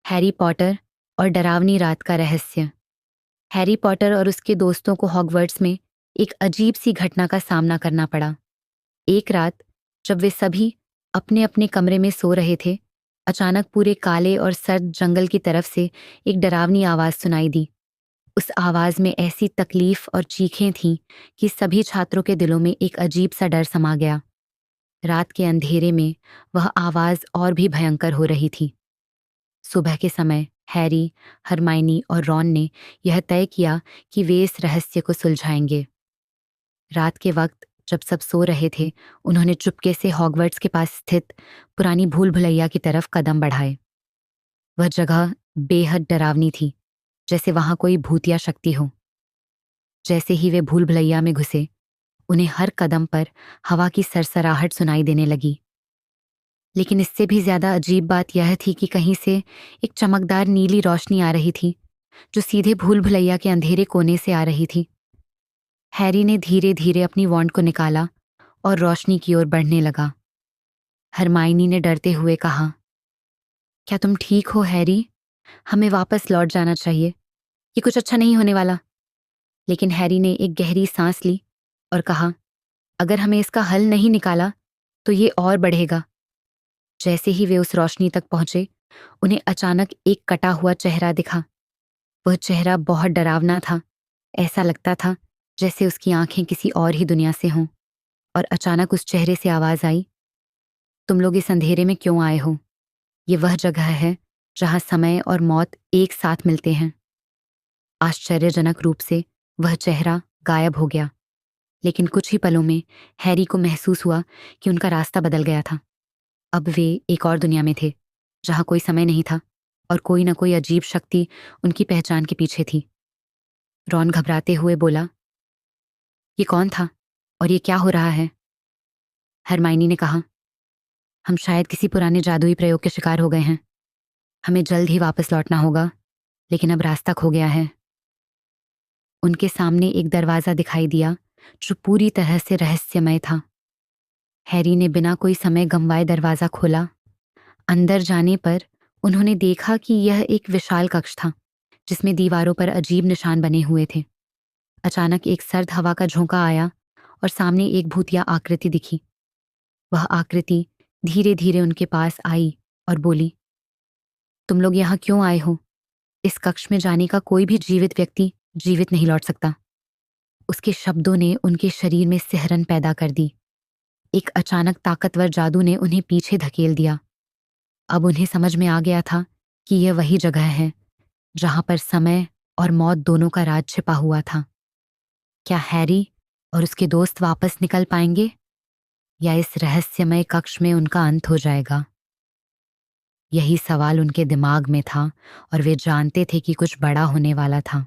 Harry Potter और डरावनी रात का रहस्य। हैरी पॉटर और उसके दोस्तों को हॉगवर्ट्स में एक अजीब सी घटना का सामना करना पड़ा। एक रात जब वे सभी अपने अपने कमरे में सो रहे थे, अचानक पूरे काले और सर्द जंगल की तरफ से एक डरावनी आवाज सुनाई दी। उस आवाज में ऐसी तकलीफ और चीखें थीं कि सभी छात्रों के दिलों में एक अजीब सा डर समा गया। रात के अंधेरे में वह आवाज और भी भयंकर हो रही थी। सुबह के समय हैरी, हरमाइनी और रॉन ने यह तय किया कि वे इस रहस्य को सुलझाएंगे। रात के वक्त जब सब सो रहे थे, उन्होंने चुपके से हॉगवर्ट्स के पास स्थित पुरानी भूल भुलैया की तरफ कदम बढ़ाए। वह जगह बेहद डरावनी थी, जैसे वहां कोई भूतिया शक्ति हो। जैसे ही वे भूल भुलैया में घुसे, उन्हें हर कदम पर हवा की सरसराहट सुनाई देने लगी। लेकिन इससे भी ज्यादा अजीब बात यह थी कि कहीं से एक चमकदार नीली रोशनी आ रही थी, जो सीधे भूल भुलैया के अंधेरे कोने से आ रही थी। हैरी ने धीरे धीरे अपनी वॉन्ड को निकाला और रोशनी की ओर बढ़ने लगा। हरमाइनी ने डरते हुए कहा, क्या तुम ठीक हो हैरी? हमें वापस लौट जाना चाहिए, ये कुछ अच्छा नहीं होने वाला। लेकिन हैरी ने एक गहरी सांस ली और कहा, अगर हमें इसका हल नहीं निकाला तो ये और बढ़ेगा। जैसे ही वे उस रोशनी तक पहुंचे, उन्हें अचानक एक कटा हुआ चेहरा दिखा। वह चेहरा बहुत डरावना था। ऐसा लगता था जैसे उसकी आंखें किसी और ही दुनिया से हों। और अचानक उस चेहरे से आवाज आई, तुम लोग इस अंधेरे में क्यों आए हो? ये वह जगह है जहां समय और मौत एक साथ मिलते हैं। आश्चर्यजनक रूप से वह चेहरा गायब हो गया, लेकिन कुछ ही पलों में हैरी को महसूस हुआ कि उनका रास्ता बदल गया था। अब वे एक और दुनिया में थे, जहां कोई समय नहीं था और कोई ना कोई अजीब शक्ति उनकी पहचान के पीछे थी। रॉन घबराते हुए बोला, ये कौन था और ये क्या हो रहा है? हरमाइनी ने कहा, हम शायद किसी पुराने जादुई प्रयोग के शिकार हो गए हैं। हमें जल्द ही वापस लौटना होगा, लेकिन अब रास्ता खो गया है। उनके सामने एक दरवाजा दिखाई दिया, जो पूरी तरह से रहस्यमय था। हैरी ने बिना कोई समय गंवाए दरवाजा खोला। अंदर जाने पर उन्होंने देखा कि यह एक विशाल कक्ष था, जिसमें दीवारों पर अजीब निशान बने हुए थे। अचानक एक सर्द हवा का झोंका आया और सामने एक भूतिया आकृति दिखी। वह आकृति धीरे धीरे उनके पास आई और बोली, तुम लोग यहाँ क्यों आए हो? इस कक्ष में जाने का कोई भी जीवित व्यक्ति जीवित नहीं लौट सकता। उसके शब्दों ने उनके शरीर में सिहरन पैदा कर दी। एक अचानक ताकतवर जादू ने उन्हें पीछे धकेल दिया। अब उन्हें समझ में आ गया था कि यह वही जगह है जहां पर समय और मौत दोनों का राज छिपा हुआ था। क्या हैरी और उसके दोस्त वापस निकल पाएंगे, या इस रहस्यमय कक्ष में उनका अंत हो जाएगा? यही सवाल उनके दिमाग में था और वे जानते थे कि कुछ बड़ा होने वाला था।